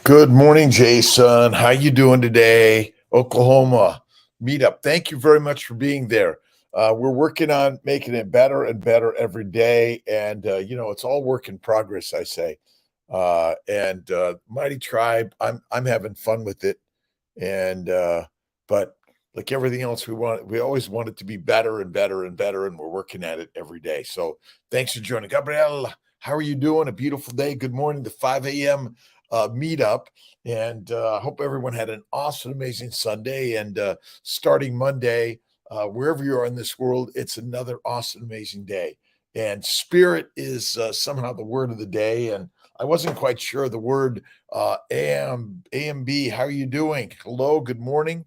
Good morning, Jason. How you doing today? Oklahoma meetup. Thank you very much for being there. We're working on making it better and better every day, and it's all work in progress. I say, and Mighty Tribe. I'm having fun with it, and but like everything else, we always want it to be better and better and better, and we're working at it every day. So thanks for joining, Gabriel. How are you doing? A beautiful day. Good morning. The 5 a.m. Meetup, and hope everyone had an awesome, amazing Sunday. And starting Monday, wherever you are in this world, it's another awesome, amazing day. And spirit is somehow the word of the day. And I wasn't quite sure the word AMB. How are you doing? Hello, good morning.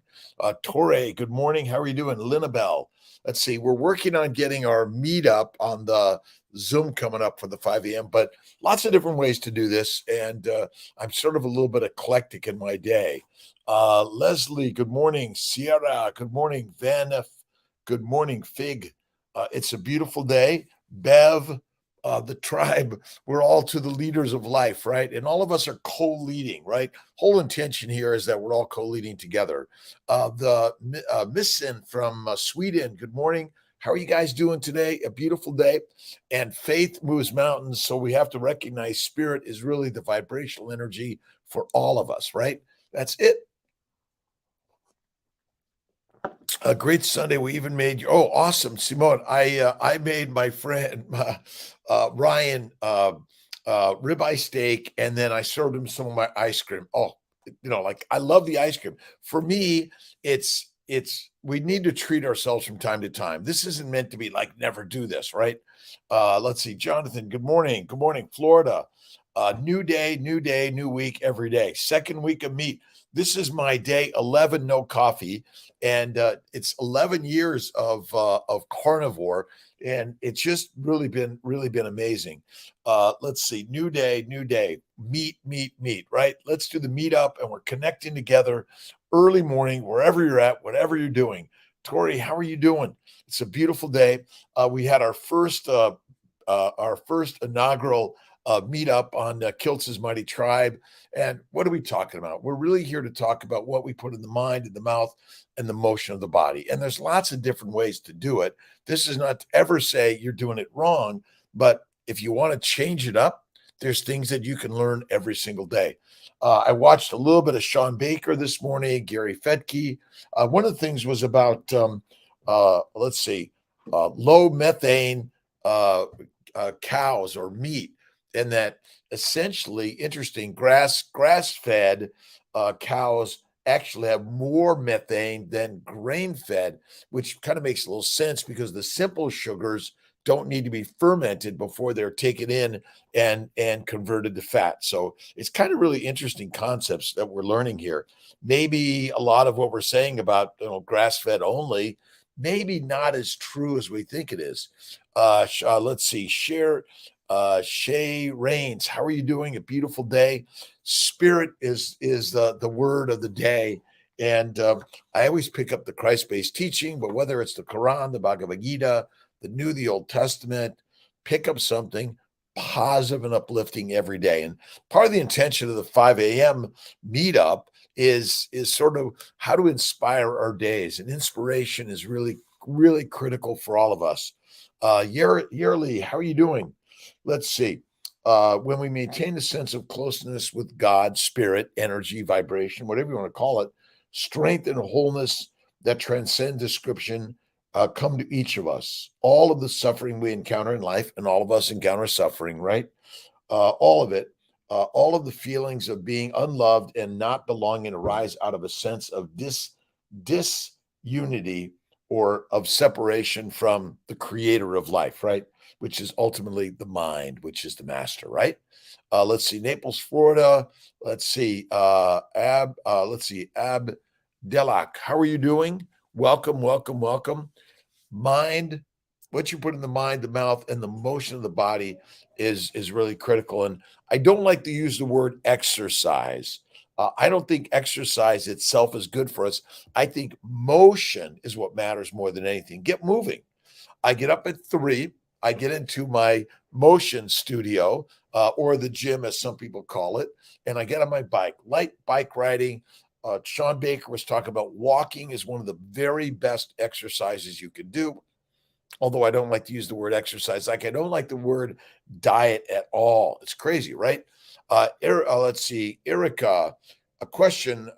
Torre, good morning. How are you doing? Linabelle. Let's see. We're working on getting our meetup on the Zoom coming up for the 5 a.m., but lots of different ways to do this. And I'm sort of a little bit eclectic in my day. Leslie, good morning. Sierra, good morning. Van, good morning. Fig, it's a beautiful day. Bev, the tribe, we're all to the leaders of life, right? And all of us are co-leading, right? Whole intention here is that we're all co-leading together. The Missin from Sweden, good morning. How are you guys doing today? A beautiful day. And faith moves mountains. So we have to recognize spirit is really the vibrational energy for all of us, right? That's it. A great Sunday. We even made awesome, Simone. I made my friend Ryan ribeye steak, and then I served him some of my ice cream. Oh, like I love the ice cream. For me, it's we need to treat ourselves from time to time. This isn't meant to be like never do this, right? Let's see, Jonathan. Good morning. Good morning, Florida. New day, new week, every day. Second week of meat. This is my day 11, no coffee, and it's 11 years of carnivore, and it's just really been amazing. Let's see, new day, meat, right? Let's do the meetup, and we're connecting together early morning, wherever you're at, whatever you're doing. Tori, how are you doing? It's a beautiful day. We had our first inaugural meetup on Kiltz's Mighty Tribe. And what are we talking about? We're really here to talk about what we put in the mind, in the mouth, and the motion of the body. And there's lots of different ways to do it. This is not to ever say you're doing it wrong, but if you want to change it up, there's things that you can learn every single day. I watched a little bit of Sean Baker this morning, Gary Fetke. One of the things was about, low methane cows or meat, and that essentially interesting grass fed cows actually have more methane than grain fed, which kind of makes a little sense because the simple sugars don't need to be fermented before they're taken in and converted to fat. So it's kind of really interesting concepts that we're learning here. Maybe a lot of what we're saying about grass fed only, maybe not as true as we think it is. Let's see, Shay Rains, how are you doing? A beautiful day. Spirit is the word of the day. And I always pick up the Christ-based teaching, but whether it's the Quran, the Bhagavad Gita, the New, the Old Testament, pick up something positive and uplifting every day. And part of the intention of the 5 a.m. meetup is sort of how to inspire our days. And inspiration is really, really critical for all of us. Yearly, how are you doing? Let's see. When we maintain a sense of closeness with God, spirit, energy, vibration, whatever you want to call it, strength and wholeness that transcend description come to each of us. All of the suffering we encounter in life, and all of us encounter suffering, right? All of it, all of the feelings of being unloved and not belonging arise out of a sense of disunity or of separation from the creator of life, right? Which is ultimately the mind, which is the master, right? Let's see, Naples, Florida. Let's see, Ab Delac. How are you doing? Welcome, welcome, welcome. Mind, what you put in the mind, the mouth, and the motion of the body is really critical. And I don't like to use the word exercise. I don't think exercise itself is good for us. I think motion is what matters more than anything. Get moving. I get up at 3. I get into my motion studio, or the gym, as some people call it, and I get on my bike, light bike riding. Sean Baker was talking about walking is one of the very best exercises you can do. Although I don't like to use the word exercise, like I don't like the word diet at all. It's crazy, right? Let's see, Erica, a question.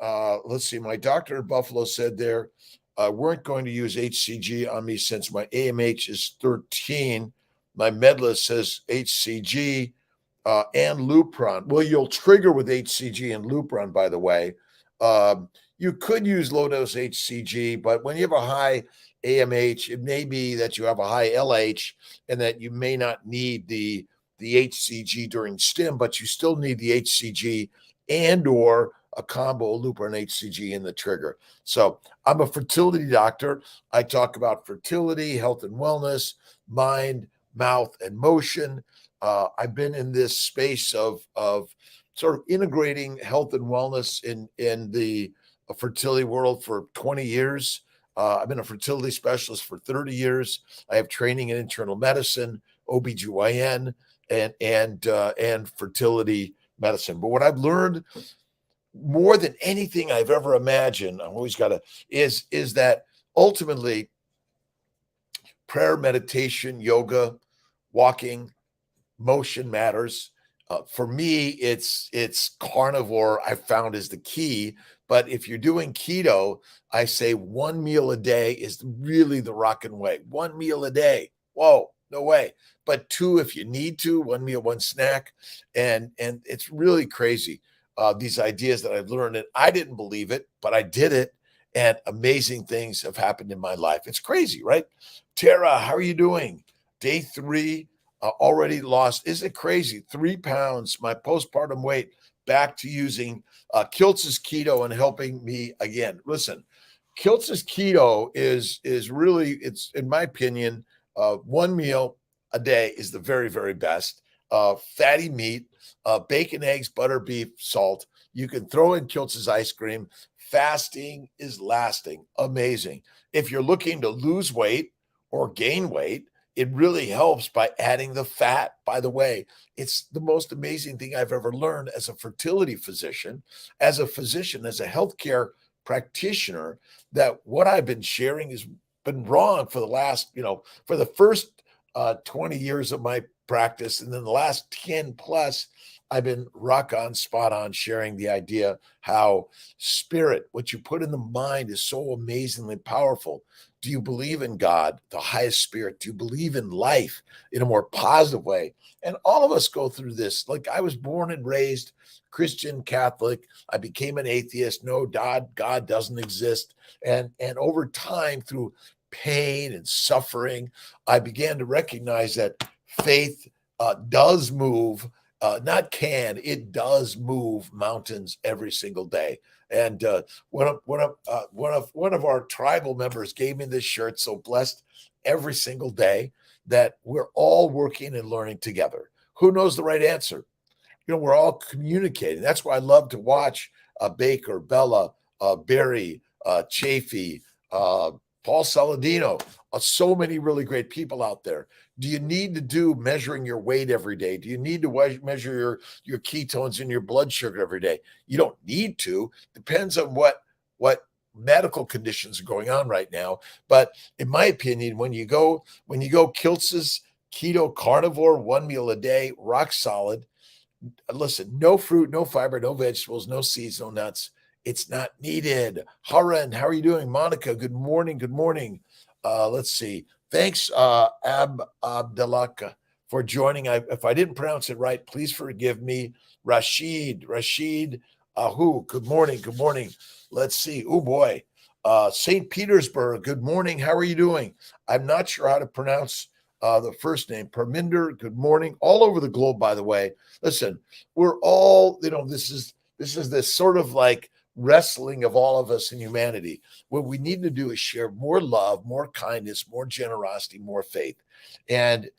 Let's see, my doctor in Buffalo said there weren't going to use HCG on me since my AMH is 13. My med list says HCG and Lupron. Well, you'll trigger with HCG and Lupron, by the way. You could use low dose HCG, but when you have a high AMH, it may be that you have a high LH and that you may not need the HCG during stim, but you still need the HCG and or a combo of Lupron HCG in the trigger. So I'm a fertility doctor. I talk about fertility, health and wellness, mind, mouth, and motion. I've been in this space of sort of integrating health and wellness in the fertility world for 20 years. I've been a fertility specialist for 30 years. I have training in internal medicine, OBGYN, and fertility medicine. But what I've learned more than anything I've ever imagined, I've always got to, is that ultimately prayer, meditation, yoga, walking, motion matters. For me, it's carnivore. I found is the key. But if you're doing keto, I say one meal a day is really the rockin' way. One meal a day. Whoa, no way. But two, if you need to, one meal, one snack, and it's really crazy. These ideas that I've learned, and I didn't believe it, but I did it, and amazing things have happened in my life. It's crazy, right? Tara, how are you doing? Day 3. Already lost. Isn't it crazy? 3 pounds, my postpartum weight, back to using Kiltz's keto and helping me again. Listen, Kiltz's keto is really, it's in my opinion, one meal a day is the very, very best. Fatty meat, bacon, eggs, butter, beef, salt. You can throw in Kiltz's ice cream. Fasting is lasting. Amazing. If you're looking to lose weight or gain weight, it really helps by adding the fat. By the way, it's the most amazing thing I've ever learned as a fertility physician, as a healthcare practitioner, that what I've been sharing has been wrong for the last, for the first 20 years of my practice. And then the last 10 plus, I've been rock on, spot on, sharing the idea how spirit, what you put in the mind, is so amazingly powerful. Do you believe in God, the highest spirit? Do you believe in life in a more positive way? And all of us go through this. Like, I was born and raised Christian, Catholic. I became an atheist. No, God doesn't exist. And over time, through pain and suffering, I began to recognize that faith does move, it does move mountains every single day. And one of our tribal members gave me this shirt, so blessed every single day, that we're all working and learning together. Who knows the right answer? We're all communicating. That's why I love to watch Baker, Bella, Barry, Chafee, Paul Saladino, so many really great people out there. Do you need to do measuring your weight every day? Do you need to measure your ketones and your blood sugar every day? You don't need to. Depends on what medical conditions are going on right now. But in my opinion, when you go Kiltz's keto carnivore, one meal a day, rock solid. Listen, no fruit, no fiber, no vegetables, no seeds, no nuts. It's not needed. Haran, how are you doing? Monica, good morning. Good morning. Let's see. Thanks, Abdalaka, for joining. If I didn't pronounce it right, please forgive me. Rashid, Ahu, good morning. Good morning. Let's see. Oh, boy. St. Petersburg, good morning. How are you doing? I'm not sure how to pronounce the first name. Perminder, good morning. All over the globe, by the way. Listen, we're all, this is this sort of like wrestling of all of us in humanity. What we need to do is share more love, more kindness, more generosity, more faith. And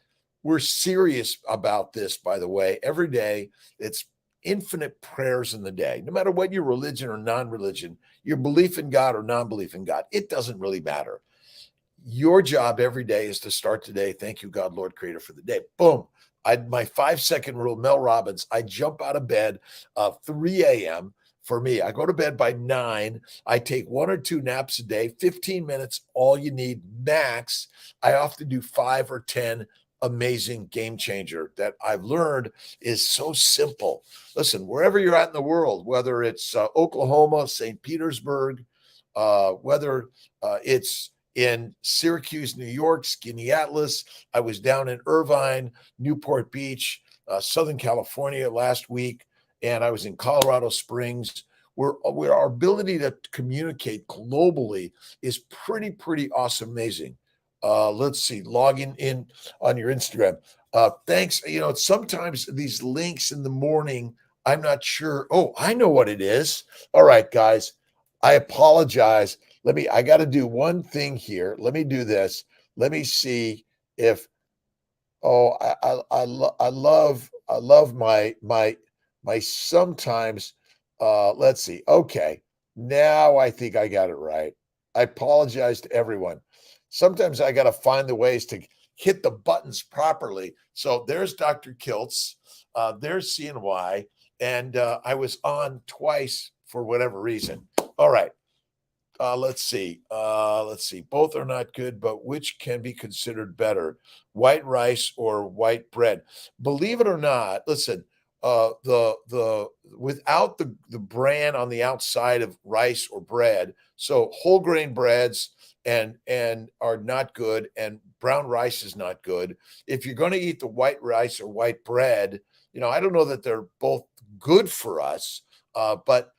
we're serious about this, by the way. Every day, it's infinite prayers in the day. No matter what your religion or non-religion, your belief in God or non-belief in God, it doesn't really matter. Your job every day is to start today. Thank you, God, Lord, Creator, for the day. Boom. My 5-second rule, Mel Robbins, I jump out of bed 3 a.m. For me, I go to bed by 9. I take 1 or 2 naps a day, 15 minutes, all you need max. I often do 5 or 10. Amazing game changer that I've learned is so simple. Listen, wherever you're at in the world, whether it's Oklahoma, St. Petersburg, whether it's in Syracuse, New York, Skaneateles. I was down in Irvine, Newport Beach, Southern California last week, and I was in Colorado Springs. Where our ability to communicate globally is pretty awesome, amazing. Let's see, logging in on your Instagram. Thanks. You know, sometimes these links in the morning, I'm not sure. Oh, I know what it is. All right, guys. I apologize. I got to do one thing here. Let me do this. Let me see if, oh, I love my sometimes, let's see. Okay. Now I think I got it right. I apologize to everyone. Sometimes I got to find the ways to hit the buttons properly. So there's Dr. Kiltz. There's CNY. And I was on twice for whatever reason. All right. Let's see. Both are not good, but which can be considered better, white rice or white bread? Believe it or not, listen. The without the bran on the outside of rice or bread, so whole grain breads and are not good, and brown rice is not good. If you're going to eat the white rice or white bread, I don't know that they're both good for us, but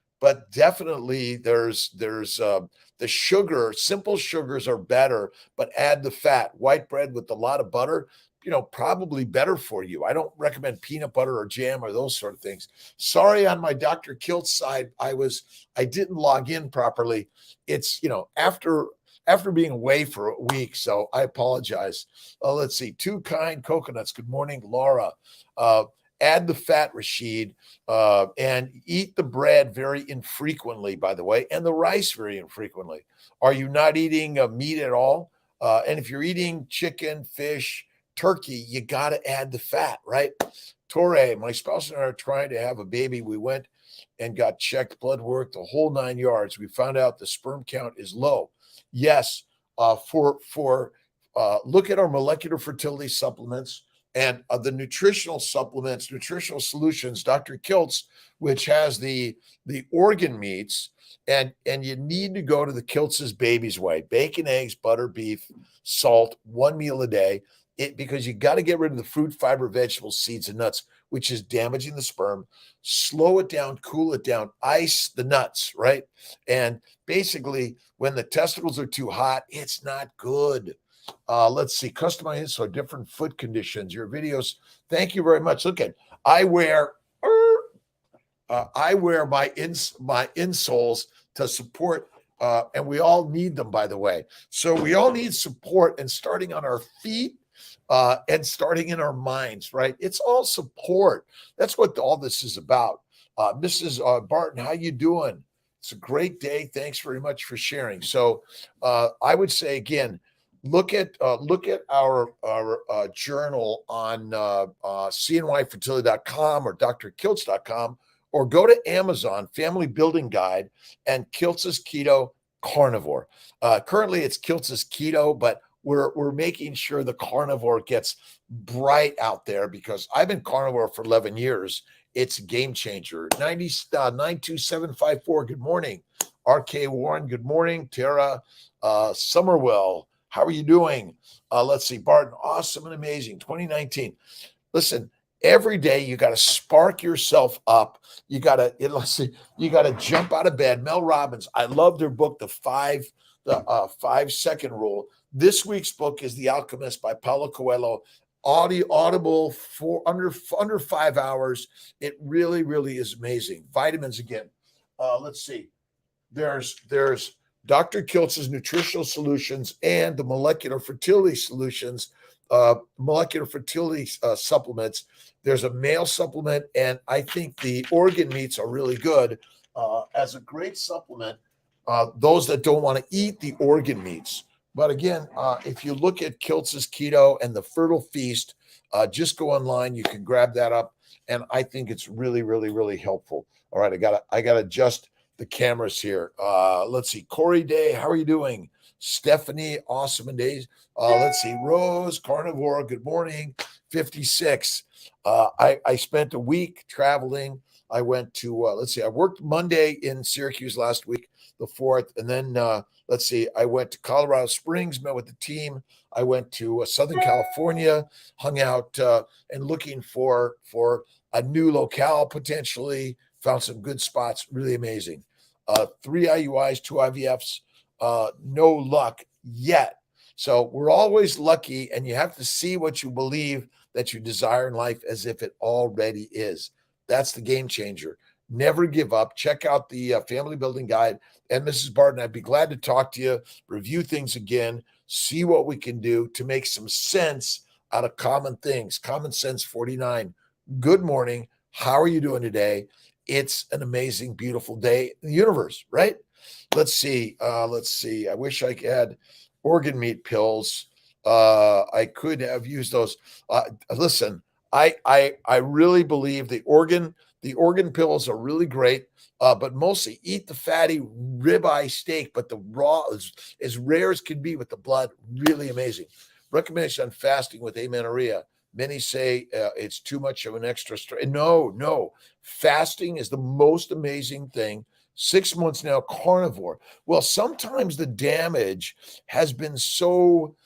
definitely there's the sugar, simple sugars are better, but add the fat. White bread with a lot of butter, probably better for you. I don't recommend peanut butter or jam or those sort of things. Sorry, on my Dr. Kiltz side, I didn't log in properly. It's, after being away for a week, so I apologize. Let's see. Two Kind Coconuts. Good morning, Laura. Add the fat, Rashid, and eat the bread very infrequently, by the way, and the rice very infrequently. Are you not eating meat at all? And if you're eating chicken, fish, turkey, you got to add the fat, right? Torre, my spouse and I are trying to have a baby. We went and got checked, blood work, the whole 9 yards. We found out the sperm count is low. Yes, look at our molecular fertility supplements. And the nutritional supplements, Nutritional Solutions, Dr. Kiltz, which has the organ meats, and you need to go to the Kiltz's Baby's Way: bacon, eggs, butter, beef, salt, one meal a day. Because you got to get rid of the fruit, fiber, vegetables, seeds, and nuts, which is damaging the sperm. Slow it down, cool it down, ice the nuts, right? And basically, when the testicles are too hot, it's not good. Let's see, customized so different foot conditions. Your videos, thank you very much. Look at, I wear my insoles to support, and we all need them, by the way. So we all need support, and starting on our feet, and starting in our minds, right? It's all support. That's what all this is about. Mrs. Barton, how you doing? It's a great day. Thanks very much for sharing. So I would say again, look at our journal on cnyfertility.com or drkiltz.com, or go to Amazon, Family Building Guide, and Kiltz's Keto Carnivore. Currently, it's Kiltz's Keto, but we're making sure the carnivore gets bright out there, because I've been carnivore for 11 years. It's a game changer. 92754. Good morning. RK Warren. Good morning. Tara Summerwell. How are you doing? Let's see. Barton, awesome and amazing. 2019. Listen, every day you got to spark yourself up. You got to jump out of bed. Mel Robbins, I loved her book, the 5-second rule. This week's book is The Alchemist by Paulo Coelho. Audible for under 5 hours. It really is amazing. Vitamins again. Let's see. There's Dr. Kiltz's Nutritional Solutions and the Molecular Fertility Solutions, molecular fertility supplements. There's a male supplement, and I think the organ meats are really good as a great supplement. Those that don't want to eat the organ meats, But again, if you look at Kiltz's Keto and the Fertile Feast, just go online. You can grab that up, and I think it's really, really, really helpful. All right, I gotta adjust the cameras here. Let's see, Corey Day, how are you doing? Stephanie, awesome and days. Let's see, Rose Carnivore, good morning. 56. I spent a week traveling. I went to let's see, I worked Monday in Syracuse last week, the 4th, and then let's see, I went to Colorado Springs, met with the team. I went to Southern California, hung out and looking for a new locale potentially. Found some good spots, really amazing. 3 IUIs, 2 IVFs, no luck yet. So we're always lucky, and you have to see what you believe that you desire in life as if it already is. That's the game changer. Never give up. Check out the family building guide. And Mrs. Barton, I'd be glad to talk to you, review things again, see what we can do to make some sense out of common things. Common Sense 49. Good morning. How are you doing today? It's an amazing, beautiful day in the universe, right? Let's see. I wish I had organ meat pills. I could have used those. Listen, I really believe the organ pills are really great, but mostly eat the fatty ribeye steak, but the raw is as rare as can be with the blood. Really amazing. Recommendation on fasting with amenorrhea. Many say it's too much of an extra stress. No. Fasting is the most amazing thing. 6 months now, carnivore. Well, sometimes the damage has been so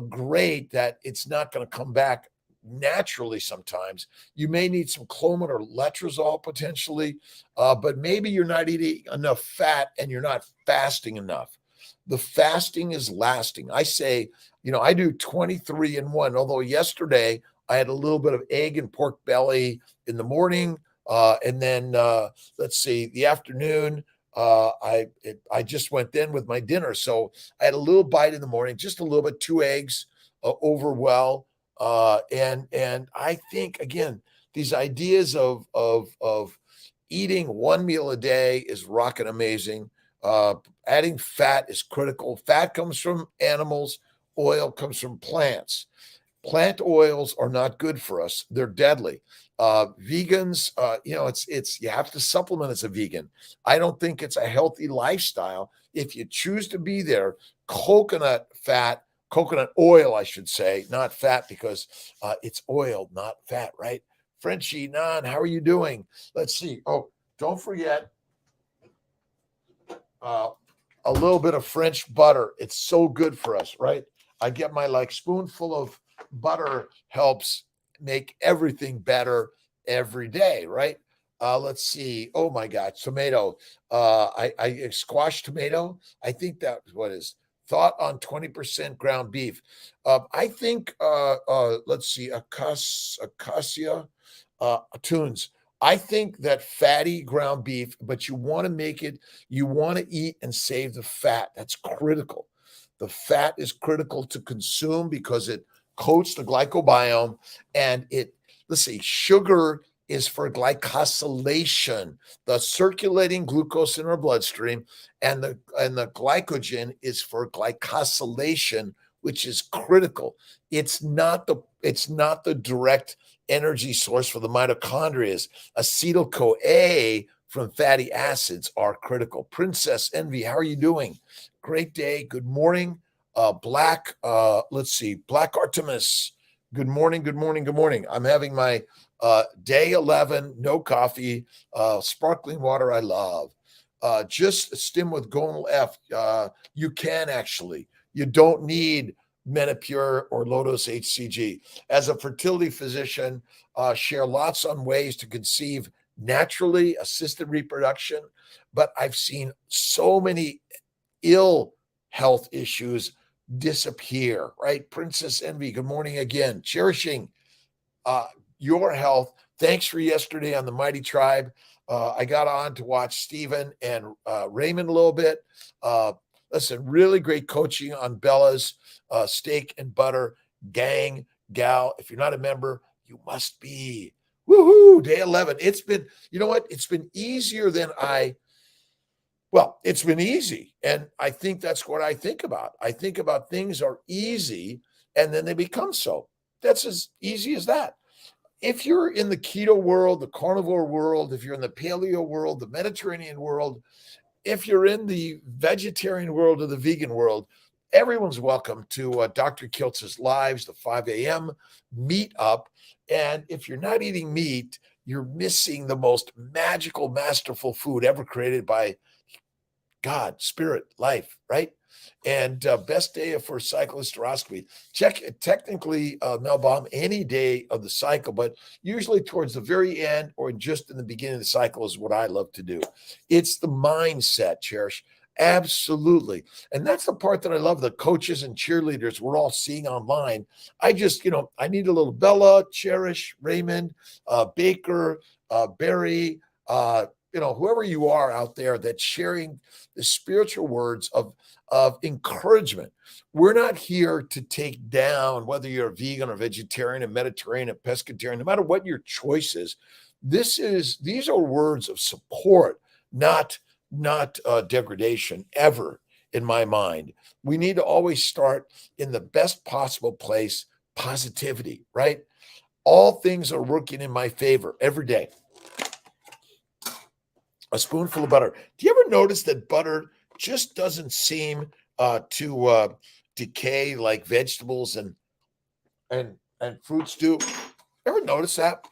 great that it's not going to come back naturally. Sometimes you may need some Clomid or letrozole potentially, but maybe you're not eating enough fat and you're not fasting enough. The fasting is lasting. I say, I do 23 in one, although yesterday I had a little bit of egg and pork belly in the morning. And then let's see, the afternoon, I just went in with my dinner. So I had a little bite in the morning, just a little bit, 2 eggs over well. And I think, again, these ideas of eating one meal a day is rocking amazing. Adding fat is critical. Fat comes from animals. Oil comes from plants. Plant oils are not good for us. They're deadly. Vegans, it's you have to supplement as a vegan. I don't think it's a healthy lifestyle. If you choose to be there, coconut oil, I should say, not fat, because it's oil, not fat, right? Frenchie, Nan, how are you doing? Let's see. Oh, don't forget a little bit of French butter. It's so good for us, right? I get my spoonful of butter, helps make everything better every day, right? Let's see. Oh my God, tomato. I squash tomato. I think that's what is thought on 20% ground beef. I think let's see, acacia tunes. I think that fatty ground beef, but you want to eat and save the fat. That's critical. The fat is critical to consume because it coats the glycobiome, and let's see, sugar is for glycosylation, the circulating glucose in our bloodstream, and the glycogen is for glycosylation, which is critical. It's not the direct energy source for the mitochondria. Acetyl-CoA from fatty acids are critical. Princess Envy, how are you doing? Great day. Good morning. Black Artemis. Good morning. Good morning. Good morning. I'm having my day 11, no coffee, sparkling water. I love. Just stim with Gonal F. You can actually. You don't need Menopure or Lotus HCG. As a fertility physician, share lots on ways to conceive naturally, assisted reproduction. But I've seen so many ill health issues disappear, right? Princess Envy, good morning again. Cherishing your health. Thanks for yesterday on the Mighty Tribe. I got on to watch Stephen and Raymond a little bit. Listen, really great coaching on Bella's steak and butter gang, gal. If you're not a member, you must be. Woohoo! Day 11. It's been, you know what? It's been easier than I Well, it's been easy. And I think that's what I think about. I think about things are easy and then they become so. That's as easy as that. If you're in the keto world, the carnivore world, if you're in the paleo world, the Mediterranean world, if you're in the vegetarian world or the vegan world, everyone's welcome to Dr. Kiltz's Lives, the 5 a.m. meet up. And if you're not eating meat, you're missing the most magical, masterful food ever created by God, spirit, life, right? And best day for cyclosteroscopy. Check technically, Melbaum, any day of the cycle, but usually towards the very end or just in the beginning of the cycle is what I love to do. It's the mindset, Cherish. Absolutely. And that's the part that I love. The coaches and cheerleaders we're all seeing online. I just, I need a little Bella, Cherish, Raymond, Baker, Barry, whoever you are out there that's sharing the spiritual words of encouragement. We're not here to take down whether you're a vegan or vegetarian, a Mediterranean, a pescatarian, no matter what your choice is. These are words of support, not degradation ever in my mind. We need to always start in the best possible place, positivity, right? All things are working in my favor every day. A spoonful of butter. Do you ever notice that butter just doesn't seem to decay like vegetables and fruits do? Ever notice that?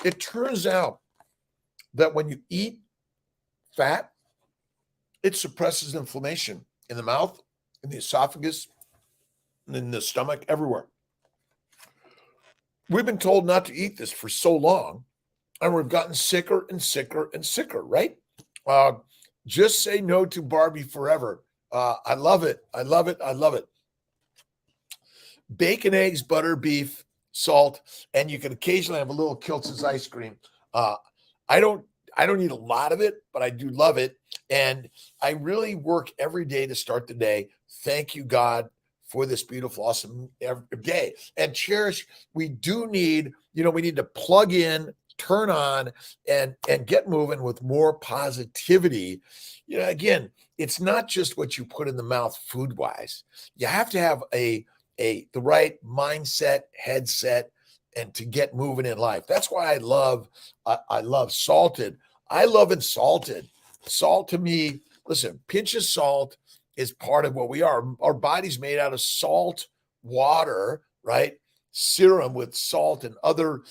It turns out that when you eat fat, it suppresses inflammation in the mouth, in the esophagus, in the stomach, everywhere. We've been told not to eat this for so long, and we've gotten sicker and sicker and sicker, right? Just say no to Barbie forever. I love it. I love it. I love it. Bacon, eggs, butter, beef, salt, and you can occasionally have a little Kiltz's ice cream. I don't eat a lot of it, but I do love it. And I really work every day to start the day. Thank you, God, for this beautiful, awesome day. And Cherish, we do need, we need to plug in, turn on, and get moving with more positivity. Again, it's not just what you put in the mouth food-wise. You have to have the right mindset, headset, and to get moving in life. That's why I love salted. I love it salted. Salt to me, listen, pinch of salt is part of what we are. Our body's made out of salt, water, right? Serum with salt and other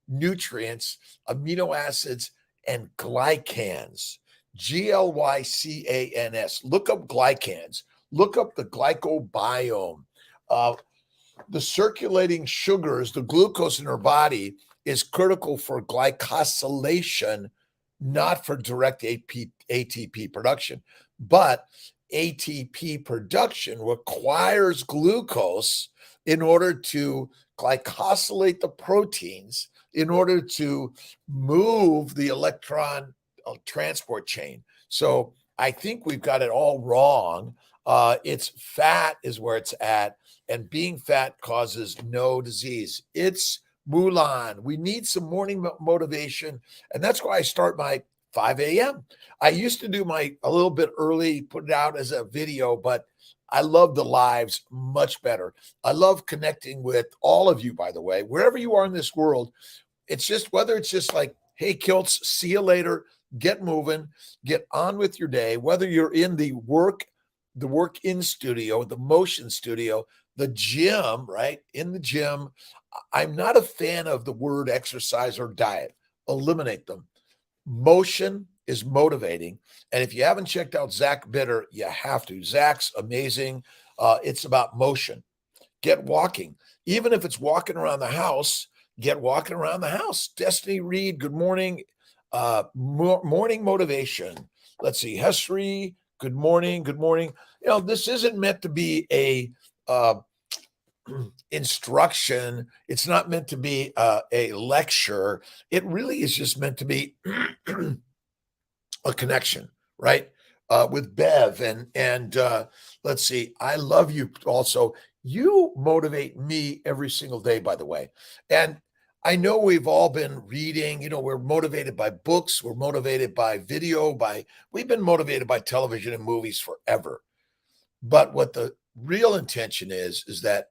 nutrients, amino acids, and glycans. Glycans. Look up glycans. Look up the glycobiome. The circulating sugars, the glucose in our body is critical for glycosylation, not for direct ATP production. But ATP production requires glucose in order to glycosylate the proteins, in order to move the electron transport chain. So I think we've got it all wrong. It's fat is where it's at, and being fat causes no disease. It's Mulan. We need some morning motivation, and that's why I start my 5 a.m. I used to do a little bit early, put it out as a video, but I love the lives much better. I love connecting with all of you, by the way, wherever you are in this world. It's just whether it's just like, hey, Kiltz, see you later, get moving, get on with your day, whether you're in the work in studio, the motion studio, the gym, right? In the gym. I'm not a fan of the word exercise or diet. Eliminate them. Motion is motivating. And if you haven't checked out Zach Bitter, you have to. Zach's amazing. It's about motion. Get walking. Even if it's walking around the house, get walking around the house. Destiny Reed, good morning. Morning motivation. Let's see. Hesri, good morning. Good morning. This isn't meant to be a instruction. It's not meant to be a lecture. It really is just meant to be a connection, right? With Bev and let's see. I love you also. You motivate me every single day, by the way. And I know we've all been reading, we're motivated by books, we're motivated by video, we've been motivated by television and movies forever. But what the real intention is that,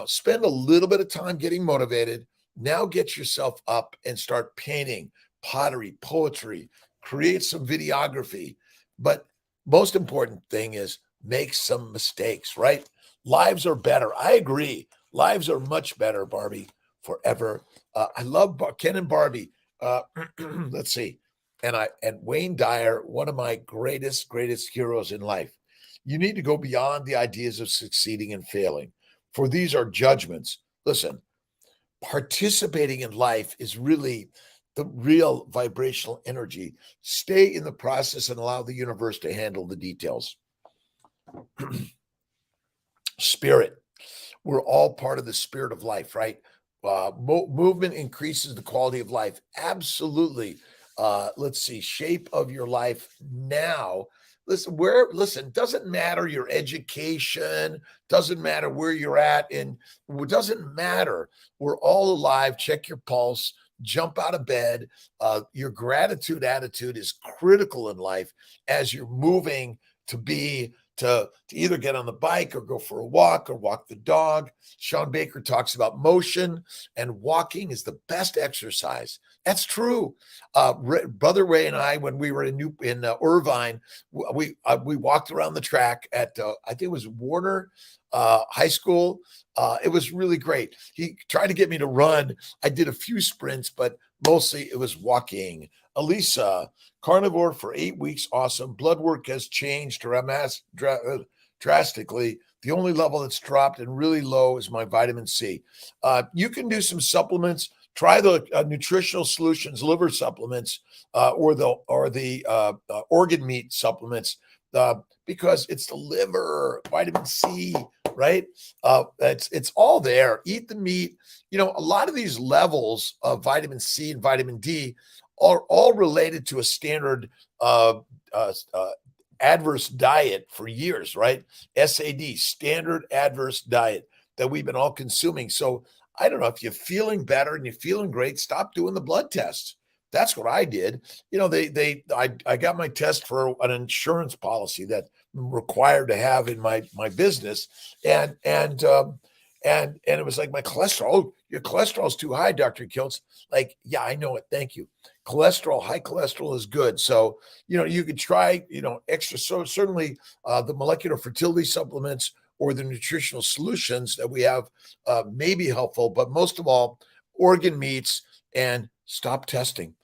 spend a little bit of time getting motivated. Now get yourself up and start painting, pottery, poetry, create some videography. But most important thing is make some mistakes, right? Lives are better. I agree. Lives are much better, Barbie, forever. I love Ken and Barbie. Let's see. And Wayne Dyer, one of my greatest heroes in life. You need to go beyond the ideas of succeeding and failing, for these are judgments. Listen, participating in life is really the real vibrational energy. Stay in the process and allow the universe to handle the details. Spirit. We're all part of the spirit of life, right? Movement increases the quality of life. Absolutely. Let's see, shape of your life now. Listen, doesn't matter your education, doesn't matter where you're at, and it doesn't matter. We're all alive. Check your pulse, jump out of bed. Your gratitude attitude is critical in life as you're moving to either get on the bike or go for a walk or walk the dog. Sean Baker talks about motion, and walking is the best exercise. That's true. Brother Ray and I, when we were in Irvine, we walked around the track at I think it was Warner High School. It was really great. He tried to get me to run. I did a few sprints, but mostly it was walking. Elisa, carnivore for 8 weeks. Awesome. Blood work has changed drastically. The only level that's dropped and really low is my vitamin C. You can do some supplements. Try the Nutritional Solutions liver supplements or the organ meat supplements because it's the liver, vitamin C, right? It's all there. Eat the meat. A lot of these levels of vitamin C and vitamin D are all related to a standard adverse diet for years, right? SAD, standard adverse diet that we've been all consuming. So I don't know, if you're feeling better and you're feeling great, stop doing the blood tests. That's what I did. I got my test for an insurance policy that I'm required to have in my business, and it was like my cholesterol. Oh, your cholesterol is too high, Dr. Kiltz. Like, yeah, I know it. Thank you. High cholesterol is good. So, you could try, extra. So certainly the molecular fertility supplements or the nutritional solutions that we have may be helpful, but most of all, organ meats, and stop testing.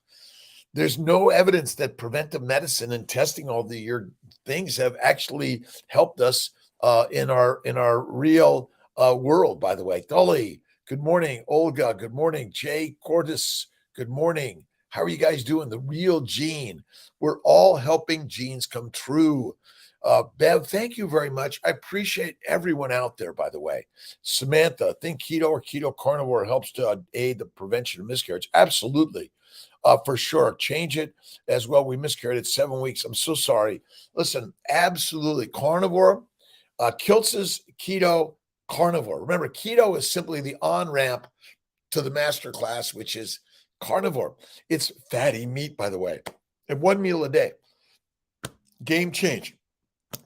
There's no evidence that preventive medicine and testing all your things have actually helped us in our real world. By the way, Dolly, good morning. Olga, good morning. Jay Cordes, good morning. How are you guys doing? The real Gene. We're all helping genes come true. Bev, thank you very much. I appreciate everyone out there, by the way. Samantha, think keto or keto carnivore helps to aid the prevention of miscarriage. Absolutely. For sure. Change it as well. We miscarried at 7 weeks. I'm so sorry. Listen, absolutely. Carnivore, Kiltz's keto carnivore. Remember, keto is simply the on-ramp to the master class, which is carnivore. It's fatty meat, by the way, and 1 meal a day. Game change.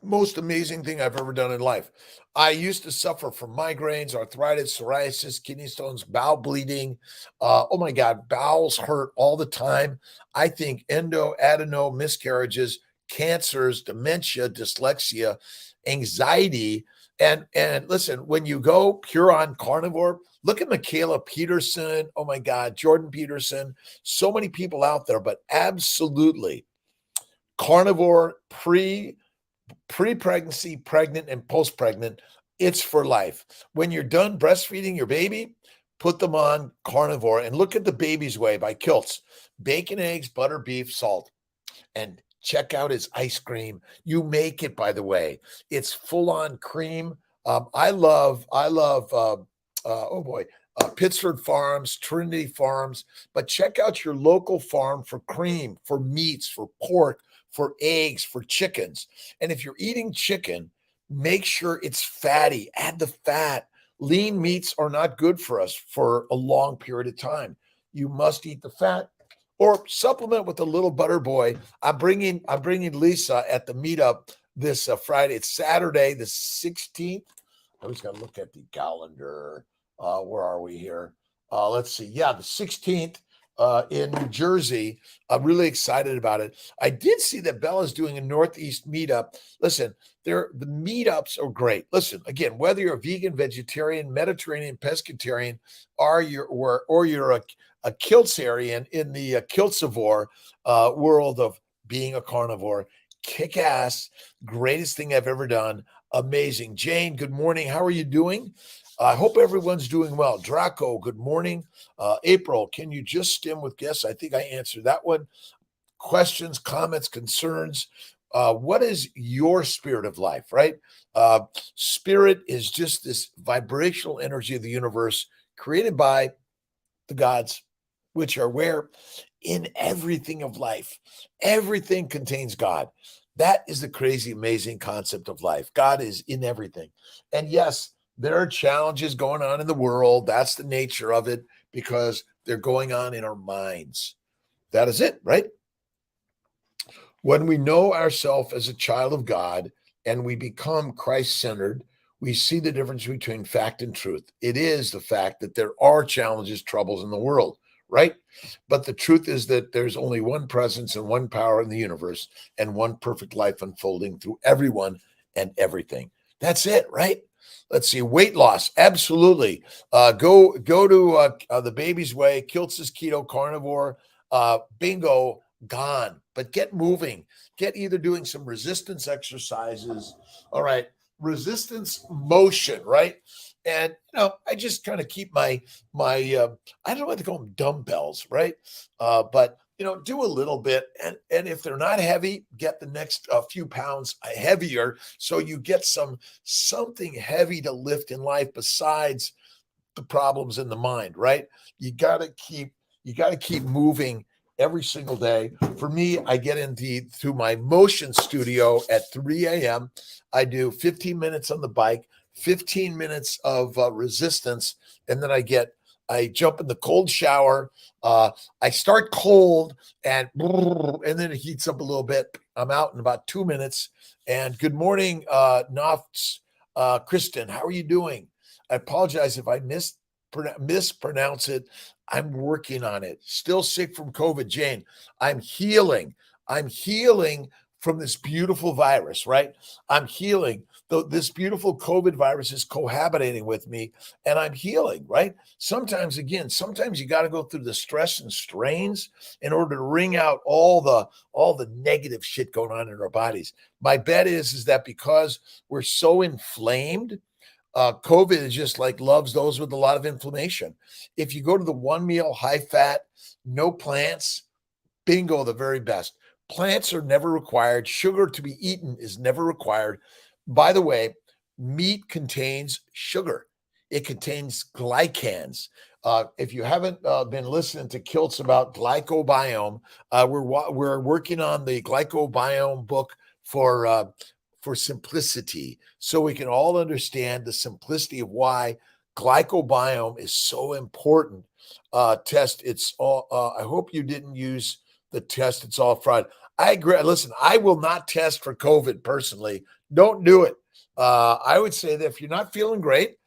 Most amazing thing I've ever done in life. I used to suffer from migraines, arthritis, psoriasis, kidney stones, bowel bleeding. Oh my God, bowels hurt all the time. I think adeno, miscarriages, cancers, dementia, dyslexia, anxiety. And listen, when you go pure on carnivore, look at Michaela Peterson. Oh my God, Jordan Peterson. So many people out there, but absolutely carnivore pre-pregnancy, pregnant, and post-pregnant, it's for life. When you're done breastfeeding your baby, put them on carnivore and look at The Baby's Way by Kiltz. Bacon, eggs, butter, beef, salt. And check out his ice cream. You make it, by the way. It's full-on cream. I love Pittsford Farms, Trinity Farms, but check out your local farm for cream, for meats, for pork, for eggs, for chickens. And if you're eating chicken, make sure it's fatty. Add the fat. Lean meats are not good for us for a long period of time. you must eat the fat or supplement with a little butter boy. I'm bringing Lisa at the meetup this Friday. It's Saturday the 16th. I was going to look at the calendar. Where are we here? Let's see. Yeah, the 16th in New Jersey. I'm really excited about it. I did see that Bella's doing a Northeast meetup. Listen, the meetups are great. Listen, again, whether you're a vegan, vegetarian, Mediterranean, pescatarian, or you're a Kiltzarian in the Kiltzivore world of being a carnivore, kick ass, greatest thing I've ever done. Amazing. Jane, good morning. How are you doing? I hope everyone's doing well. Draco, good morning. April, can you just stim with guests? I think I answered that one. Questions, comments, concerns. What is your spirit of life, right? Spirit is just this vibrational energy of the universe created by the gods, which are where in everything of life. Everything contains God. That is the crazy, amazing concept of life. God is in everything. And yes, there are challenges going on in the world. That's the nature of it because they're going on in our minds. That is it, right? When we know ourselves as a child of God and we become Christ-centered, we see the difference between fact and truth. It is the fact that there are challenges, troubles in the world, right? But the truth is that there's only one presence and one power in the universe and one perfect life unfolding through everyone and everything. That's it, right? Let's see, weight loss, absolutely. Go to the Baby's Way, Kiltz's Keto Carnivore, bingo, gone. But get moving. Get either doing some resistance exercises. All right, resistance motion, right? And I just kind of keep my I don't know what to call them, dumbbells, right? But do a little bit, and if they're not heavy, get the next few pounds heavier, so you get something heavy to lift in life besides the problems in the mind, right? You got to keep moving every single day. For me, I get through my motion studio at 3 a.m. I do 15 minutes on the bike, 15 minutes of resistance, and then I jump in the cold shower. I start cold and then it heats up a little bit. I'm out in about 2 minutes. And good morning, Nofts, Kristen. How are you doing? I apologize if I mispronounce it. I'm working on it. Still sick from COVID, Jane. I'm healing. I'm healing from this beautiful virus, right? I'm healing. This beautiful COVID virus is cohabitating with me and I'm healing, right? Sometimes you got to go through the stress and strains in order to wring out all the negative shit going on in our bodies. My bet is that because we're so inflamed, COVID is just like loves those with a lot of inflammation. If you go to the one meal, high fat, no plants, bingo, the very best. Plants are never required. Sugar to be eaten is never required. By the way, meat contains sugar. It contains glycans. If you haven't been listening to Kiltz about glycobiome, we're working on the glycobiome book for simplicity, so we can all understand the simplicity of why glycobiome is so important. Test, it's all. I hope you didn't use the test. It's all fraud. I agree. Listen, I will not test for COVID personally. Don't do it. I would say that if you're not feeling great,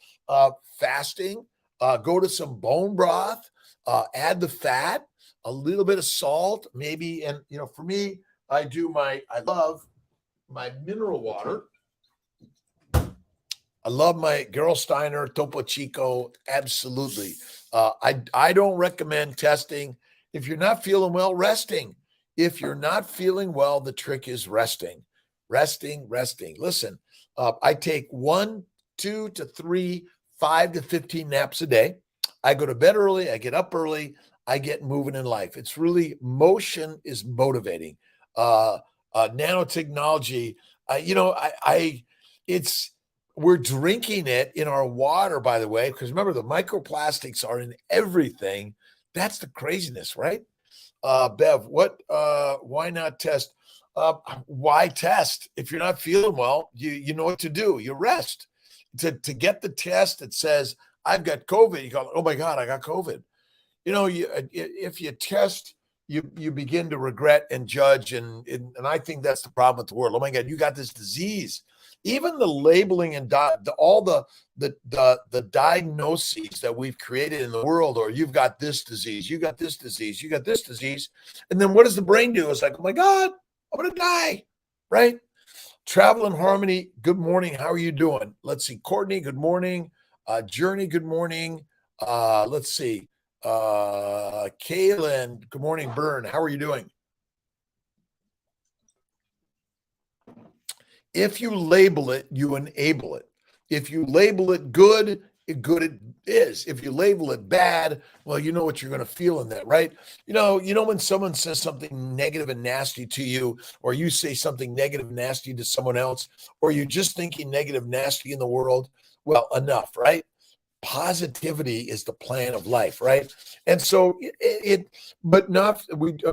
fasting, go to some bone broth, add the fat, a little bit of salt, maybe. And for me, I love my mineral water. I love my Gerolsteiner, Topo Chico. Absolutely. I don't recommend testing. If you're not feeling well, resting. If you're not feeling well, the trick is resting. Resting. Listen, I take 1, 2 to 3, 5 to 15 naps a day. I go to bed early. I get up early. I get moving in life. It's really, motion is motivating. Nanotechnology, we're drinking it in our water, by the way, because remember, the microplastics are in everything. That's the craziness, right? Bev, why not test? Why test? If you're not feeling well, you know what to do. You rest. To get the test that says, I've got COVID, you go, oh my God, I got COVID. if you test, you begin to regret and judge, and I think that's the problem with the world. Oh my God, you got this disease. Even the labeling and all the diagnoses that we've created in the world, or you've got this disease, you got this disease, you got this disease, and then what does the brain do? It's like, oh my God, I'm gonna die, right? Travel in Harmony, good morning. How are you doing? Let's see. Courtney, good morning. Journey, good morning. Let's see. Kaylin, good morning. Byrne, how are you doing? If you label it, you enable it. If you label it good, it is. If you label it bad, well, you know what you're going to feel in that, right? When someone says something negative and nasty to you, or you say something negative and nasty to someone else, or you're just thinking negative, nasty in the world, well, enough, right? Positivity is the plan of life, right? And so but not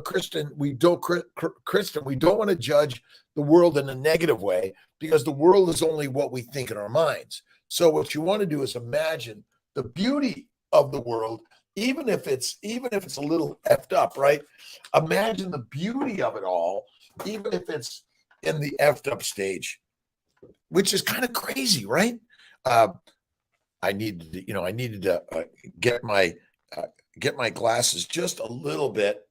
Kristen, we don't want to judge the world in a negative way, because the world is only what we think in our minds. So what you want to do is imagine the beauty of the world, even if it's a little effed up, right? Imagine the beauty of it all, even if it's in the effed up stage, which is kind of crazy, right? I needed to get my glasses just a little bit.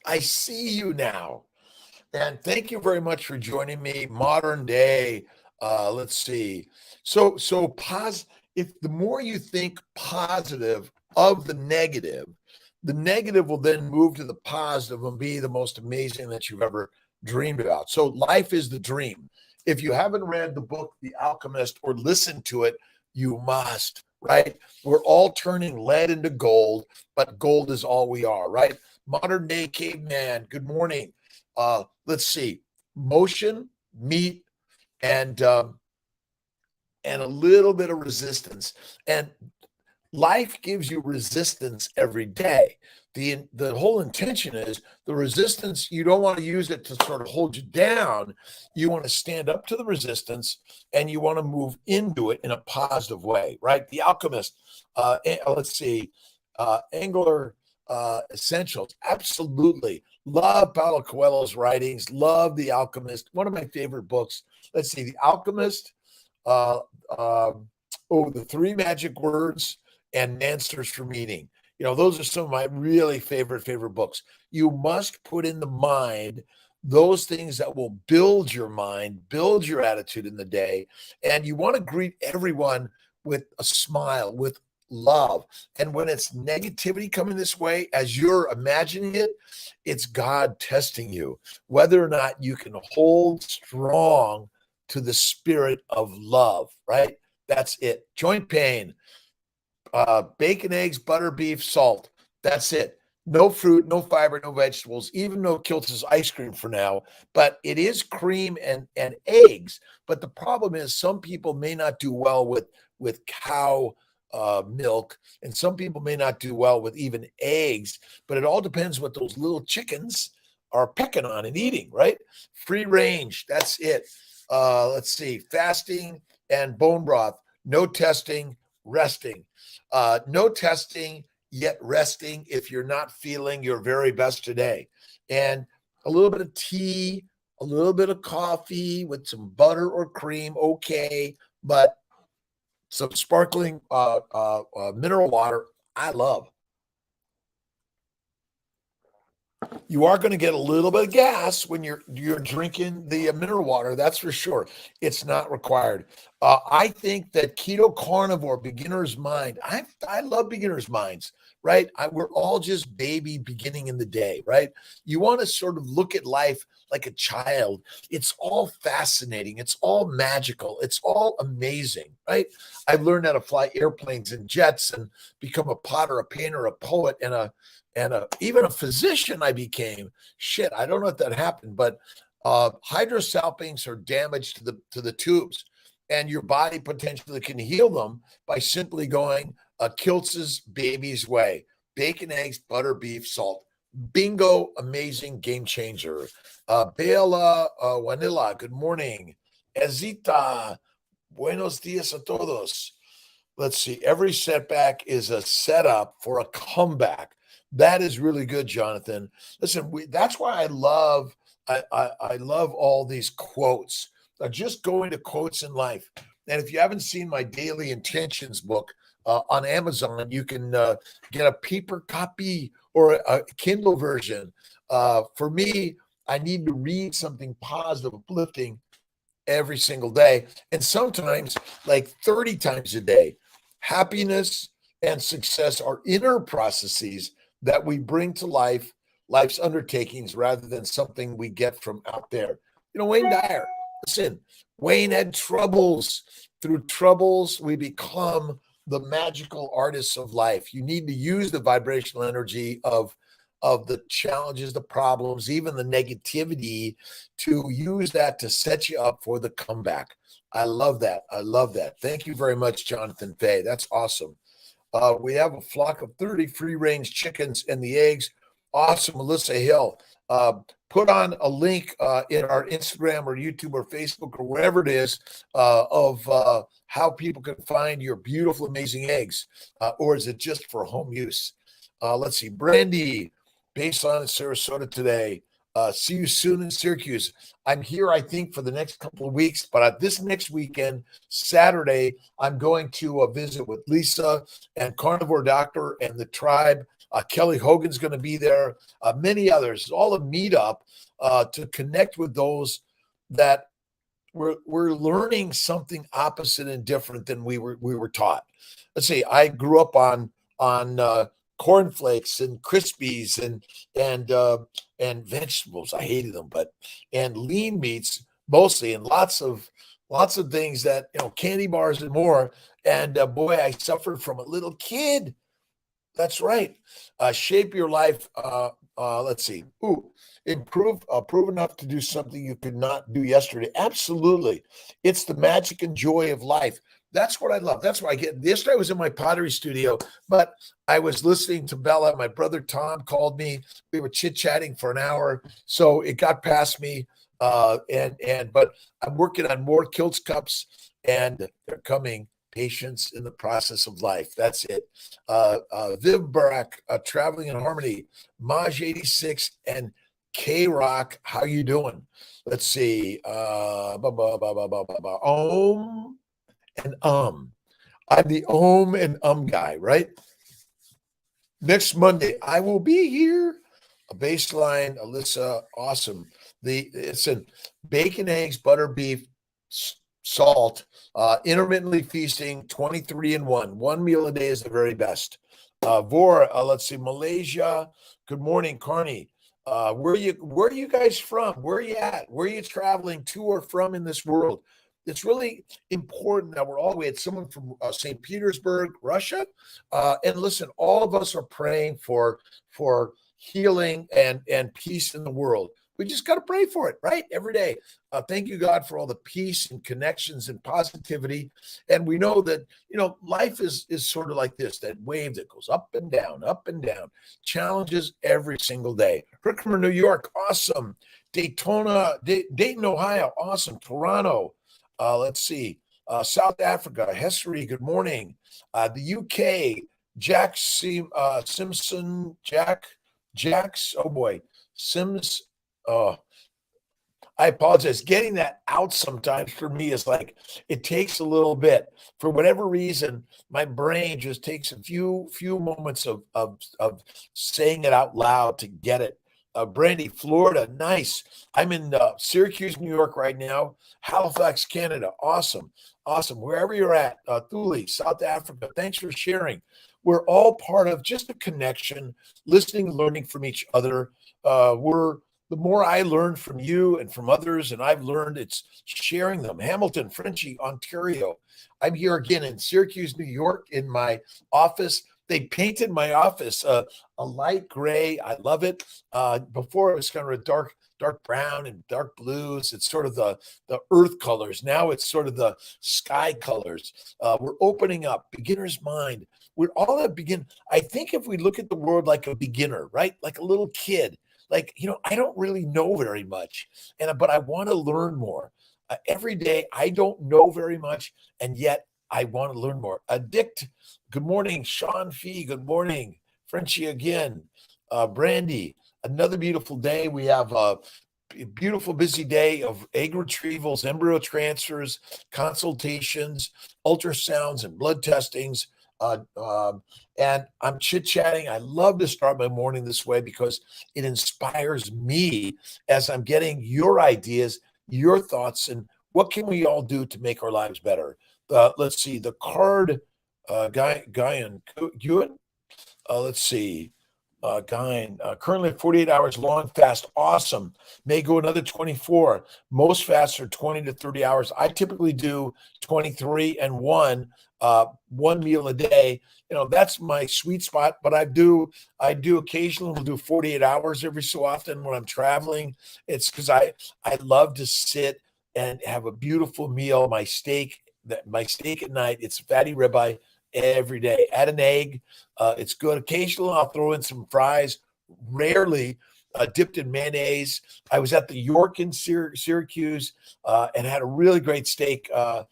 I see you now. And thank you very much for joining me. Modern day. Let's see. So if the more you think positive of the negative will then move to the positive and be the most amazing that you've ever dreamed about. So life is the dream. If you haven't read the book, The Alchemist, or listened to it, you must, right? We're all turning lead into gold, but gold is all we are, right? Modern day caveman, good morning. Let's see, motion, meat, and a little bit of resistance. And life gives you resistance every day. The whole intention is the resistance, you don't want to use it to sort of hold you down. You want to stand up to the resistance, and you want to move into it in a positive way, right? The Alchemist, let's see, Angular Essentials, absolutely. Love Paulo Coelho's writings, love The Alchemist, one of my favorite books. Let's see, The Alchemist, The Three Magic Words, and Answers for Meaning. Those are some of my really favorite books. You must put in the mind those things that will build your mind, build your attitude in the day. And you want to greet everyone with a smile, with love. And when it's negativity coming this way, as you're imagining it, it's God testing you, whether or not you can hold strong to the spirit of love, right? That's it. Joint pain, bacon, eggs, butter, beef, salt. That's it. No fruit, no fiber, no vegetables, even no Kiltz's ice cream for now. But it is cream and eggs. But the problem is some people may not do well with cow milk, and some people may not do well with even eggs. But it all depends what those little chickens are pecking on and eating, right? Free range. That's it. Let's see. Fasting and bone broth. No testing, resting. No testing, yet resting if you're not feeling your very best today. And a little bit of tea, a little bit of coffee with some butter or cream, okay. But some sparkling mineral water, I love. You are going to get a little bit of gas when you're drinking the mineral water. That's for sure. It's not required. I think that keto carnivore beginner's mind. I love beginner's minds, right? We're all just baby beginning in the day, right? You want to sort of look at life like a child. It's all fascinating. It's all magical. It's all amazing, right? I've learned how to fly airplanes and jets and become a potter, a painter, a poet, and even a physician. I became. Shit, I don't know if that happened, but hydrosalpinx are damage to the tubes, and your body potentially can heal them by simply going Kiltz's baby's way: bacon, eggs, butter, beef, salt. Bingo, amazing game changer. Bela Wanilla, good morning. Ezita, buenos dias a todos. Let's see. Every setback is a setup for a comeback. That is really good, Jonathan. Listen, that's why I love all these quotes. Just going to quotes in life. And if you haven't seen my Daily Intentions book on Amazon, you can get a paper copy or a Kindle version. For me, I need to read something positive, uplifting every single day, and sometimes like 30 times a day. Happiness and success are inner processes that we bring to life's undertakings rather than something we get from out there. Wayne Dyer, listen, Wayne had troubles. Through troubles, we become the magical artists of life. You need to use the vibrational energy of the challenges, the problems, even the negativity, to use that to set you up for the comeback. I love that. I love that. Thank you very much, Jonathan Fay. That's awesome. We have a flock of 30 free range chickens and the eggs. Awesome, Melissa Hill. Put on a link in our Instagram or YouTube or Facebook or wherever it is of how people can find your beautiful, amazing eggs. Or is it just for home use? Let's see. Brandy, baseline in Sarasota today. See you soon in Syracuse. I'm here, I think, for the next couple of weeks, but this next weekend, Saturday, I'm going to visit with Lisa and Carnivore Doctor and the tribe. Kelly Hogan's going to be there, many others, all a meetup to connect with those that we're learning something opposite and different than we were taught. Let's see, I grew up on cornflakes and Krispies and vegetables. I hated them, and lean meats mostly, and lots of things that candy bars and more. And boy, I suffered from a little kid. That's right. Shape your life. Let's see. Improve enough to do something you could not do yesterday. Absolutely. It's the magic and joy of life. That's what I love. That's why yesterday I was in my pottery studio, but I was listening to Bella. My brother Tom called me. We were chit-chatting for an hour. So it got past me. But I'm working on more Kiltz cups, and they're coming. Patience in the process of life. That's it. Viv Barak, Traveling in Harmony, Maj 86, and K Rock. How you doing? Let's see. Om and I'm the Om and guy, right? Next Monday, I will be here. A baseline, Alyssa, awesome. It's in bacon, eggs, butter, beef, salt, intermittently feasting, 23 in one. One meal a day is the very best. Vor, let's see, Malaysia. Good morning, Carney. Where are you guys from? Where are you at? Where are you traveling to or from in this world? It's really important that we had someone from St. Petersburg, Russia. And listen, all of us are praying for healing and peace in the world. We just got to pray for it, right? Every day. Thank you, God, for all the peace and connections and positivity. And we know that, life is sort of like this, that wave that goes up and down, challenges every single day. Herkimer, New York, awesome. Dayton, Ohio, awesome. Toronto, let's see. South Africa, Hessery, good morning. The UK, Jack Simpson, Jax, oh boy, Sims. Oh, I apologize. Getting that out sometimes for me is like, it takes a little bit. For whatever reason, my brain just takes a few moments of saying it out loud to get it. Brandy, Florida, nice. I'm in Syracuse, New York right now. Halifax, Canada, awesome. Wherever you're at, Thule, South Africa, thanks for sharing. We're all part of just a connection, listening, learning from each other. The more I learn from you and from others, and I've learned, it's sharing them. Hamilton, Frenchie, Ontario. I'm here again in Syracuse, New York, in my office. They painted my office a light gray. I love it. Before it was kind of a dark brown and dark blues. It's sort of the earth colors. Now it's sort of the sky colors. We're opening up, beginner's mind. We're all at begin. I think if we look at the world like a beginner, right? Like a little kid, like, I don't really know very much, but I want to learn more. Every day, I don't know very much, and yet I want to learn more. Addict. Good morning, Sean Fee. Good morning, Frenchie again. Brandy. Another beautiful day. We have a beautiful, busy day of egg retrievals, embryo transfers, consultations, ultrasounds, and blood testings. And I'm chit-chatting. I love to start my morning this way because it inspires me as I'm getting your ideas, your thoughts, and what can we all do to make our lives better. Let's see, the card, Guy and Ewan. Let's see. Currently 48 hours long fast. Awesome. May go another 24. Most fasts are 20 to 30 hours. I typically do 23 and one meal a day. That's my sweet spot, but I do occasionally will do 48 hours every so often when I'm traveling. It's because I love to sit and have a beautiful meal. My steak at night, it's fatty ribeye every day. Add an egg. It's good. Occasionally, I'll throw in some fries. Rarely dipped in mayonnaise. I was at the York in Syracuse and had a really great steak at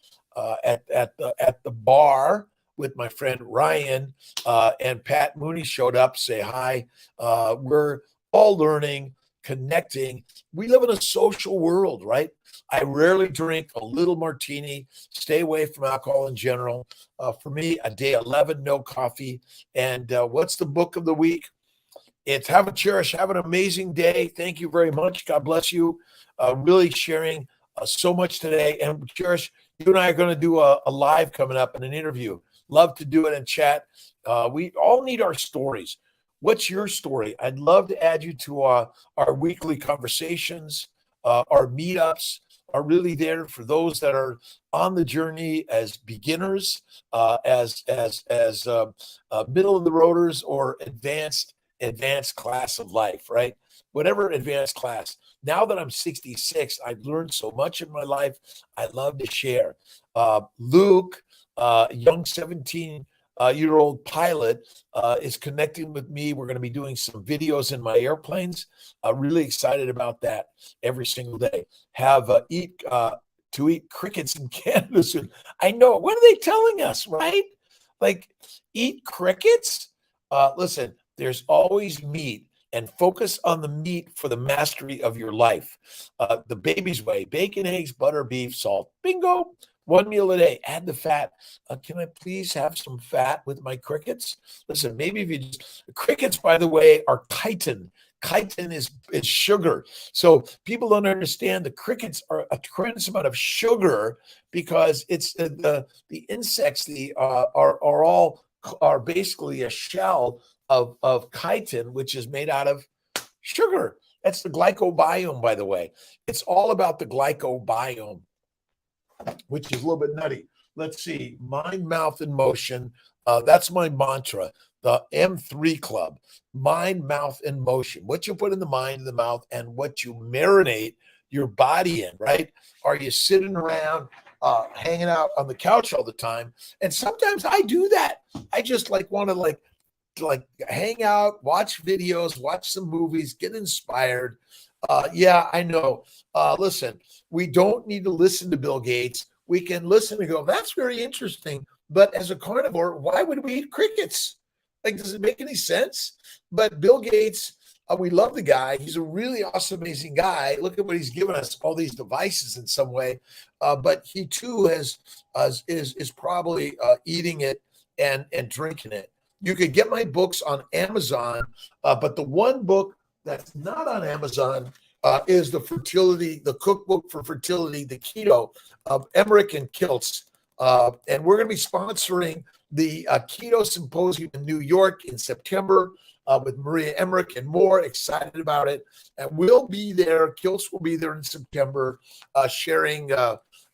the bar with my friend Ryan, and Pat Mooney showed up. Say hi. We're all learning, connecting. We live in a social world, right? I rarely drink a little martini, stay away from alcohol in general. For me, a day 11, no coffee. And what's the book of the week? It's Have a Cherish. Have an amazing day. Thank you very much. God bless you. Really sharing so much today. And Cherish, you and I are going to do a live coming up and an interview. Love to do it and chat. We all need our stories. What's your story? I'd love to add you to our weekly conversations. Our meetups are really there for those that are on the journey as beginners, as middle of the roaders, or advanced class of life, right? Whatever advanced class. Now that I'm 66, I've learned so much in my life. I love to share. Luke, young 17-year-old pilot, is connecting with me. We're going to be doing some videos in my airplanes. Really excited about that every single day. Have eat crickets in Canada soon. I know. What are they telling us, right? Like, eat crickets? Listen, there's always meat, and focus on the meat for the mastery of your life. The baby's way: bacon, eggs, butter, beef, salt. Bingo. One meal a day. Add the fat. Can I please have some fat with my crickets? Listen, maybe if you just, crickets, by the way, are chitin. Chitin is sugar. So people don't understand the crickets are a tremendous amount of sugar because it's the insects are basically a shell of chitin, which is made out of sugar. That's the glycobiome, by the way. It's all about the glycobiome, which is a little bit nutty. Let's see. Mind, mouth, and motion. That's my mantra. The M3 Club. Mind, mouth, and motion. What you put in the mind, the mouth, and what you marinate your body in, right? Are you sitting around hanging out on the couch all the time? And sometimes I do that. I just want to hang out, watch videos, watch some movies, get inspired. Yeah, I know. Listen, we don't need to listen to Bill Gates. We can listen and go, that's very interesting. But as a carnivore, why would we eat crickets? Like, does it make any sense? But Bill Gates, we love the guy. He's a really awesome, amazing guy. Look at what he's given us, all these devices in some way. But he too is probably eating it and drinking it. You could get my books on Amazon, but the one book that's not on Amazon is the cookbook for fertility, the keto of Emmerich and Kiltz. And we're going to be sponsoring the Keto Symposium in New York in September with Maria Emmerich and more. Excited about it. And we'll be there. Kiltz will be there in September sharing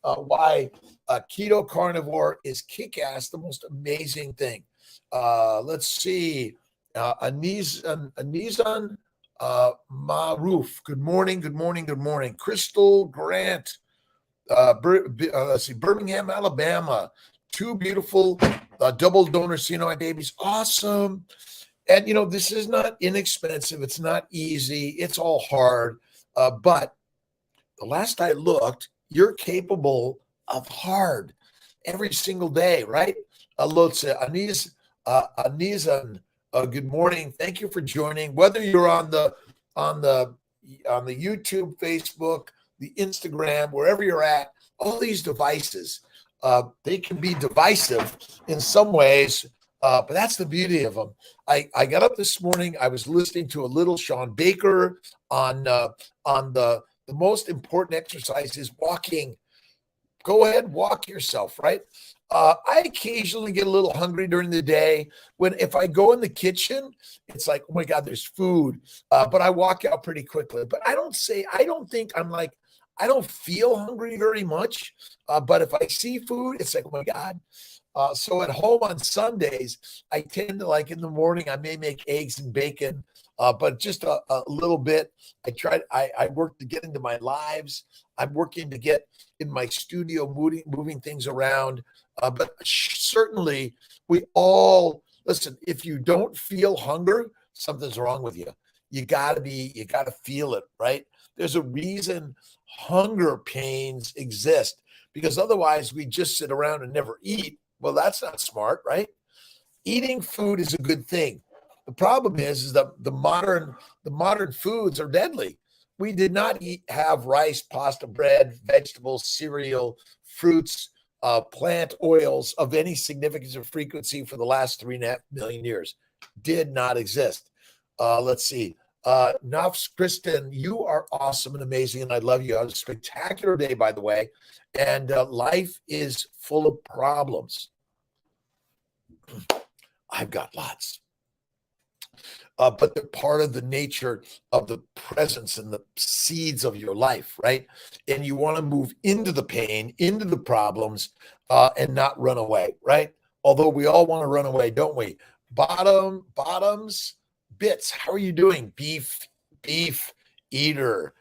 why keto carnivore is kick-ass, the most amazing thing. Let's see. Anizan Maruf. Good morning. Crystal Grant. Let's see. Birmingham, Alabama. 2 beautiful double donor CNOI babies. Awesome. And, this is not inexpensive. It's not easy. It's all hard. But the last I looked, you're capable of hard. every single day, right? Lotse, Anizan, good morning. Thank you for joining. Whether you're on the YouTube, Facebook, the Instagram, wherever you're at, all these devices, they can be divisive in some ways, but that's the beauty of them. I got up this morning. I was listening to a little Sean Baker on the most important exercise is walking. Go ahead, walk yourself, right? I occasionally get a little hungry during the day. If I go in the kitchen, it's like, oh my God, there's food. But I walk out pretty quickly. But I don't think I'm like, I don't feel hungry very much. But if I see food, it's like, oh my God. So at home on Sundays, I tend to, like, in the morning, I may make eggs and bacon, but just a little bit. I work to get into my lives. I'm working to get in my studio, moving things around. But certainly we all, listen, if you don't feel hunger, something's wrong with you. You gotta feel it, right? There's a reason hunger pains exist, because otherwise we just sit around and never eat. Well, that's not smart, right? Eating food is a good thing. The problem is that the modern foods are deadly. We did not have rice, pasta, bread, vegetables, cereal, fruits, plant oils of any significance or frequency for the last 3.5 million years. Did not exist. Let's see. Nafs Kristen, you are awesome and amazing, and I love you. It was a spectacular day, by the way. And life is full of problems. I've got lots. But they're part of the nature of the presence and the seeds of your life, right? And you want to move into the pain, into the problems, and not run away, right? Although we all want to run away, don't we? Bottoms, Bits, how are you doing? Beef eater.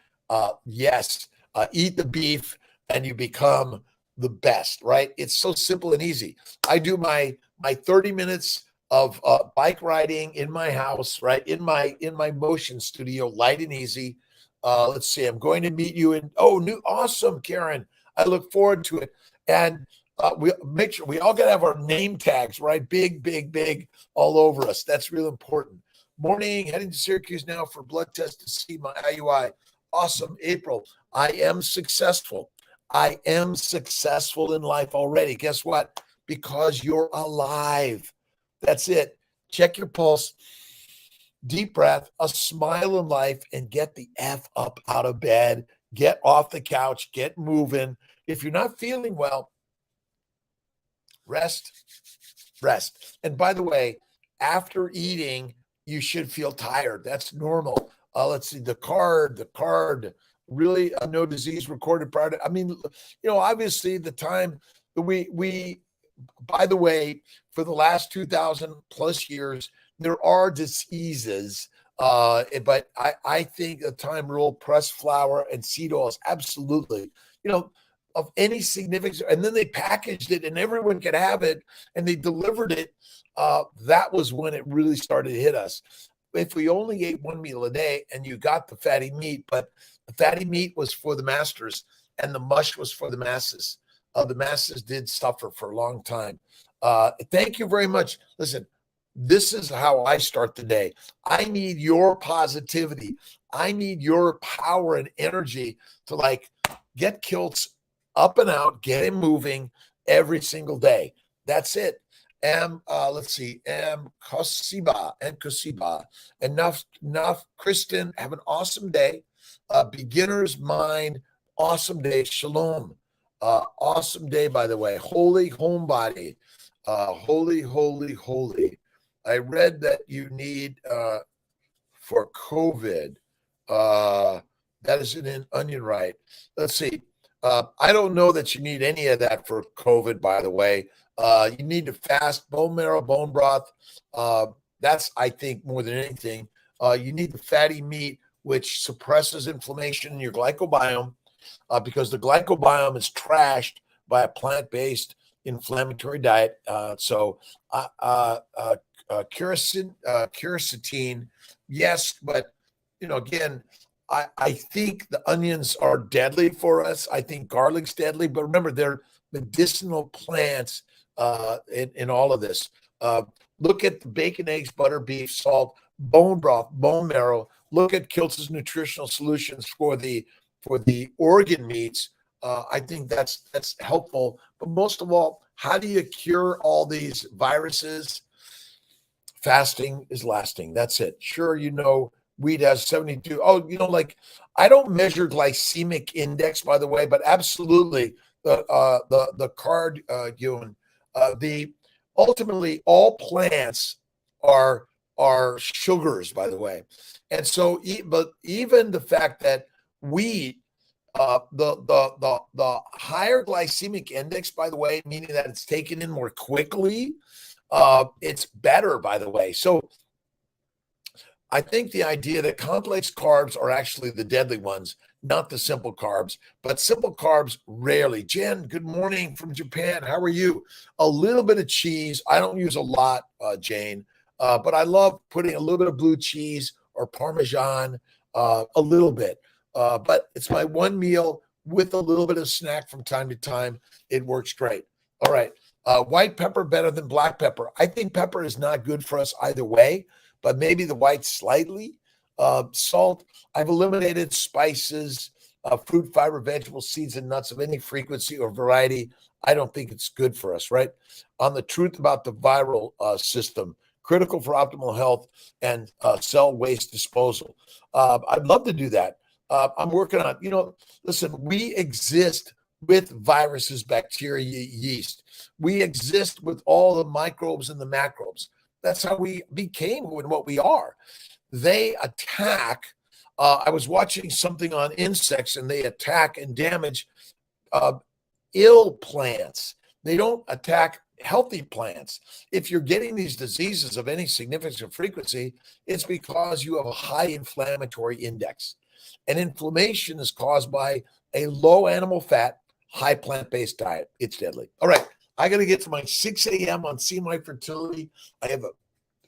Yes, eat the beef and you become the best, right? It's so simple and easy. I do my 30 minutes of bike riding in my house, right? In my motion studio, light and easy. Let's see, I'm going to meet you awesome, Karen. I look forward to it. And we make sure we all got to have our name tags, right? Big, all over us. That's real important. Morning, heading to Syracuse now for blood test to see my IUI. Awesome, April. I am successful. I am successful in life already. Guess what? Because you're alive. That's it. Check your pulse, deep breath, a smile in life, and get the F up out of bed. Get off the couch, get moving. If you're not feeling well, rest. And by the way, after eating, you should feel tired. That's normal. Let's see, the card, really no disease recorded prior to, obviously the time that we by the way, for the last 2,000 plus years, there are diseases, but I think the time rule, pressed flour and seed oils, absolutely, of any significance. And then they packaged it and everyone could have it and they delivered it. That was when it really started to hit us. If we only ate one meal a day and you got the fatty meat, but the fatty meat was for the masters and the mush was for the masses. The masses did suffer for a long time. Thank you very much. Listen, this is how I start the day. I need your positivity. I need your power and energy to get Kiltz up and out, get him moving every single day. That's it. Let's see, Kosiba, and Naf, Kristen, have an awesome day. Beginner's mind, awesome day. Shalom. Awesome day, by the way. Holy homebody. Holy. I read that you need for COVID. That is an onion, right? Let's see. I don't know that you need any of that for COVID, by the way. You need to fast, bone marrow, bone broth. That's, I think, more than anything. You need the fatty meat, which suppresses inflammation in your glycobiome, because the glycobiome is trashed by a plant-based inflammatory diet. Quercetin, yes, but again, I think the onions are deadly for us. I think garlic's deadly, but remember, medicinal plants in all of this. Look at the bacon, eggs, butter, beef, salt, bone broth, bone marrow. Look at Kiltz's Nutritional Solutions for the organ meats. I think that's helpful. But most of all, how do you cure all these viruses? Fasting is lasting. That's it. Sure, wheat has 72. Oh, I don't measure glycemic index, by the way, but absolutely the card the ultimately all plants are sugars, by the way. And so but even the fact that wheat the higher glycemic index, by the way, meaning that it's taken in more quickly, it's better, by the way. So I think the idea that complex carbs are actually the deadly ones, not the simple carbs, but simple carbs rarely. Jen, good morning from Japan. How are you? A little bit of cheese. I don't use a lot, Jane, but I love putting a little bit of blue cheese or Parmesan, a little bit. But it's my one meal with a little bit of snack from time to time. It works great. All right. White pepper better than black pepper. I think pepper is not good for us either way, but maybe the white slightly. Salt. I've eliminated spices, fruit, fiber, vegetables, seeds, and nuts of any frequency or variety. I don't think it's good for us, right? On the truth about the viral system, critical for optimal health and cell waste disposal. I'd love to do that. I'm working on, listen, we exist with viruses, bacteria, yeast. We exist with all the microbes and the macrobes. That's how we became what we are. They attack. I was watching something on insects, and they attack and damage ill plants. They don't attack healthy plants. If you're getting these diseases of any significant frequency, it's because you have a high inflammatory index. And inflammation is caused by a low animal fat, high plant-based diet. It's deadly. All right. I got to get to my 6 a.m. on See My Fertility. I have a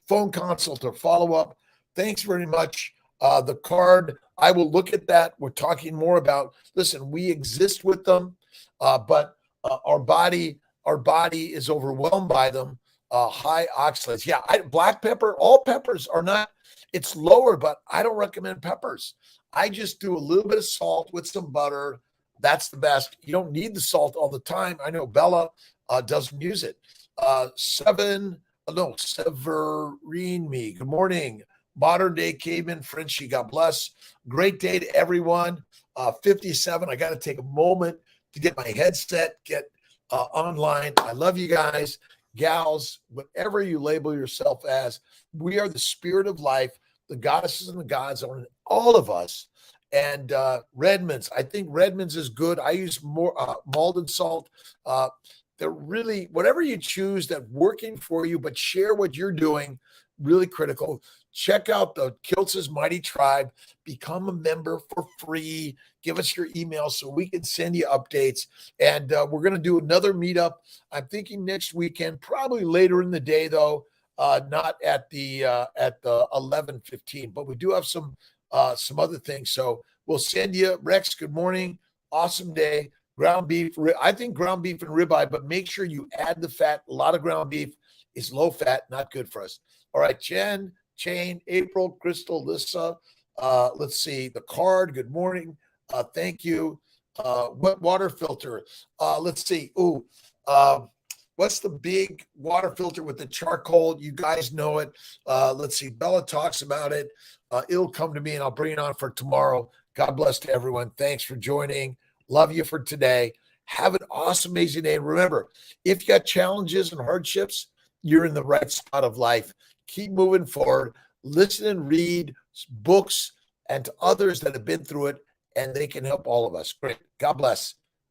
phone consult or follow-up. Thanks very much. The card, I will look at that. We're talking more about, listen, we exist with them, but our body is overwhelmed by them. High oxalates. Yeah, black pepper, all peppers are not, it's lower, but I don't recommend peppers. I just do a little bit of salt with some butter. That's the best. You don't need the salt all the time. I know Bella doesn't use it. Severine me. Good morning. Modern day caveman Frenchie. God bless. Great day to everyone. 57. I got to take a moment to get my headset, get online. I love you guys, gals, whatever you label yourself as. We are the spirit of life. The goddesses and the gods are in all of us. And Redmond's, I think Redmond's is good. I use more Malden salt. They're really, whatever you choose that's working for you, but share what you're doing, really critical. Check out the Kiltz's Mighty Tribe. Become a member for free. Give us your email so we can send you updates. And we're going to do another meetup. I'm thinking next weekend, probably later in the day, though, not at the 11:15. But we do have some other things. So we'll send you. Rex, good morning. Awesome day. Ground beef. I think ground beef and ribeye, but make sure you add the fat. A lot of ground beef is low fat, not good for us. All right, Jen, Chain, April, Crystal, Lissa. Let's see. The card. Good morning. Thank you. What water filter? Let's see. What's the big water filter with the charcoal? You guys know it. Let's see. Bella talks about it. It'll come to me, and I'll bring it on for tomorrow. God bless to everyone. Thanks for joining. Love you for today. Have an awesome, amazing day. And remember, if you got challenges and hardships, you're in the right spot of life. Keep moving forward. Listen and read books and to others that have been through it, and they can help all of us. Great. God bless.